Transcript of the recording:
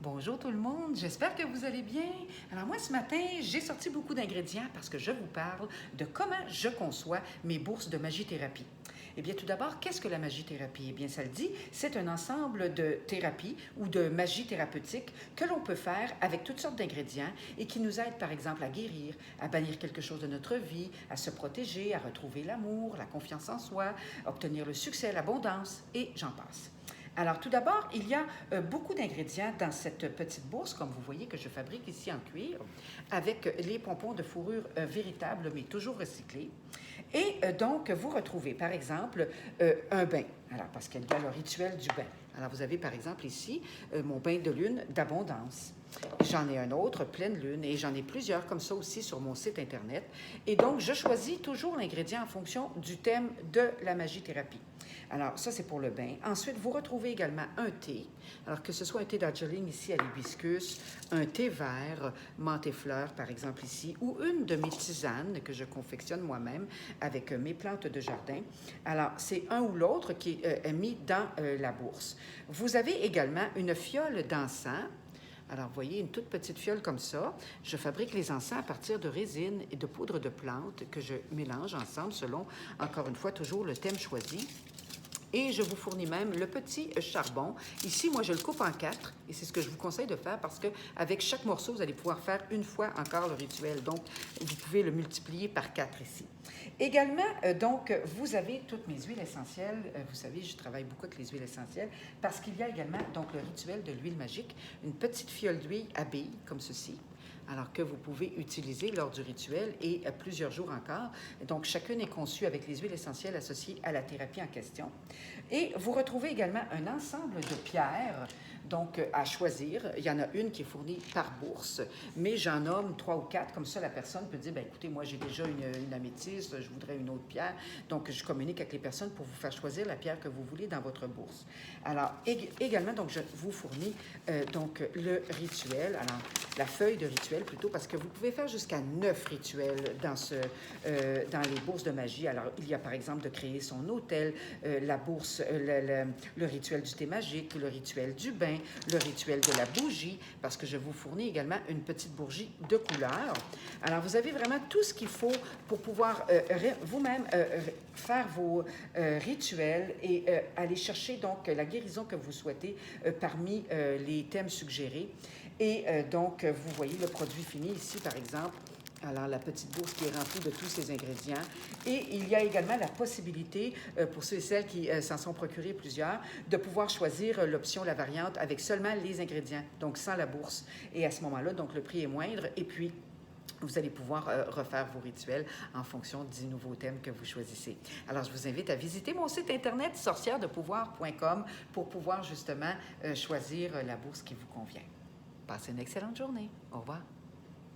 Bonjour tout le monde, j'espère que vous allez bien. Alors moi ce matin, j'ai sorti beaucoup d'ingrédients parce que je vous parle de comment je conçois mes bourses de magie-thérapie. Eh bien tout d'abord, qu'est-ce que la magie-thérapie? Eh bien ça le dit, c'est un ensemble de thérapies ou de magie thérapeutique que l'on peut faire avec toutes sortes d'ingrédients et qui nous aident par exemple à guérir, à bannir quelque chose de notre vie, à se protéger, à retrouver l'amour, la confiance en soi, obtenir le succès, l'abondance et j'en passe. Alors, tout d'abord, il y a beaucoup d'ingrédients dans cette petite bourse, comme vous voyez que je fabrique ici en cuir, avec les pompons de fourrure véritables, mais toujours recyclés. Et donc, vous retrouvez, par exemple, un bain. Alors, parce qu'il y a le rituel du bain. Alors, vous avez, par exemple, ici, mon bain de lune d'abondance. J'en ai un autre, pleine lune, et j'en ai plusieurs comme ça aussi sur mon site Internet. Et donc, je choisis toujours l'ingrédient en fonction du thème de la magie-thérapie. Alors, ça, c'est pour le bain. Ensuite, vous retrouvez également un thé. Alors, que ce soit un thé Darjeeling ici à l'hibiscus, un thé vert, menthe et fleurs, par exemple ici, ou une de mes tisanes que je confectionne moi-même avec mes plantes de jardin. Alors, c'est un ou l'autre qui est mis dans la bourse. Vous avez également une fiole d'encens. Alors, vous voyez, une toute petite fiole comme ça. Je fabrique les encens à partir de résine et de poudre de plantes que je mélange ensemble selon, encore une fois, toujours le thème choisi. Et je vous fournis même le petit charbon. Ici, moi, je le coupe en 4 et c'est ce que je vous conseille de faire parce qu'avec chaque morceau, vous allez pouvoir faire une fois encore le rituel. Donc, vous pouvez le multiplier par 4 ici. Également, donc, vous avez toutes mes huiles essentielles. Vous savez, je travaille beaucoup avec les huiles essentielles parce qu'il y a également donc le rituel de l'huile magique, une petite fiole d'huile à billes comme ceci. Alors que vous pouvez utiliser lors du rituel et plusieurs jours encore. Donc, chacune est conçue avec les huiles essentielles associées à la thérapie en question. Et vous retrouvez également un ensemble de pierres, donc à choisir. Il y en a une qui est fournie par bourse, mais j'en nomme 3 ou 4. Comme ça, la personne peut dire, bien, écoutez, moi, j'ai déjà une améthyste, je voudrais une autre pierre. Donc, je communique avec les personnes pour vous faire choisir la pierre que vous voulez dans votre bourse. Alors, également, donc, je vous fournis donc le rituel. Alors, la feuille de rituel plutôt, parce que vous pouvez faire jusqu'à 9 rituels dans les bourses de magie. Alors, il y a par exemple de créer son hôtel, la bourse, le rituel du thé magique, le rituel du bain, le rituel de la bougie, parce que je vous fournis également une petite bougie de couleur. Alors, vous avez vraiment tout ce qu'il faut pour pouvoir vous-même faire vos rituels et aller chercher donc la guérison que vous souhaitez parmi les thèmes suggérés. Et donc, vous voyez le produit fini ici, par exemple. Alors, la petite bourse qui est remplie de tous ces ingrédients. Et il y a également la possibilité, pour ceux et celles qui s'en sont procurés plusieurs, de pouvoir choisir l'option, la variante, avec seulement les ingrédients, donc sans la bourse. Et à ce moment-là, donc, le prix est moindre. Et puis, vous allez pouvoir refaire vos rituels en fonction du nouveau thème que vous choisissez. Alors, je vous invite à visiter mon site internet sorcièredepouvoir.com pour pouvoir justement choisir la bourse qui vous convient. Passez une excellente journée. Au revoir.